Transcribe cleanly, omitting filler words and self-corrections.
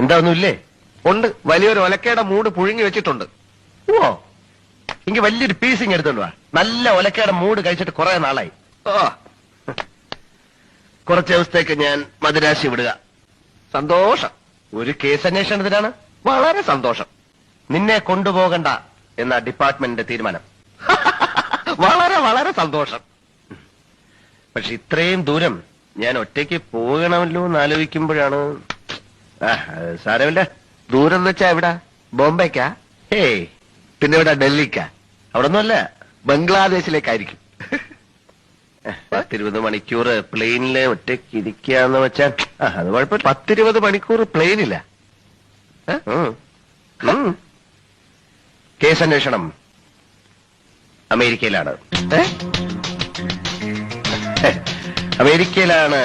എന്താ ഒന്നുമില്ലേ? ഉണ്ട്, വലിയൊരു ഒലക്കയുടെ മൂട് പുഴുങ്ങി വെച്ചിട്ടുണ്ട്. ഓ, എനിക്ക് വലിയൊരു പീസിങ് എടുത്തോണ്ട് വാ. നല്ല ഒലക്കയുടെ മൂട് കഴിച്ചിട്ട് കുറെ നാളായി. ഓ, കുറച്ച് ദിവസത്തേക്ക് ഞാൻ മദിരാശി വിടുക. സന്തോഷം. ഒരു കേസ് അന്വേഷണത്തിനാണ്. വളരെ സന്തോഷം. നിന്നെ കൊണ്ടുപോകണ്ട എന്ന ഡിപ്പാർട്ട്മെന്റിന്റെ തീരുമാനം. വളരെ വളരെ സന്തോഷം. പക്ഷെ ഇത്രയും ദൂരം ഞാൻ ഒറ്റയ്ക്ക് പോകണമല്ലോ എന്ന് ആലോചിക്കുമ്പോഴാണ്. സാരമില്ല. ദൂരം എന്ന് വെച്ചാ എവിടാ? ബോംബെക്കാ? ഏയ്, പിന്നെ ഇവിടെ ഡൽഹിക്കാ? അവിടെ ഒന്നുമല്ല, ബംഗ്ലാദേശിലേക്കായിരിക്കും. 10-20 മണിക്കൂർ പ്ലെയിനില് ഒറ്റയ്ക്ക് ഇരിക്കാന്ന് വെച്ചാൽ അത് കുഴപ്പമില്ല. 10-20 മണിക്കൂർ പ്ലെയിനില്ല. കേസ് അന്വേഷണം അമേരിക്കയിലാണ്. അമേരിക്കയിലാണ്.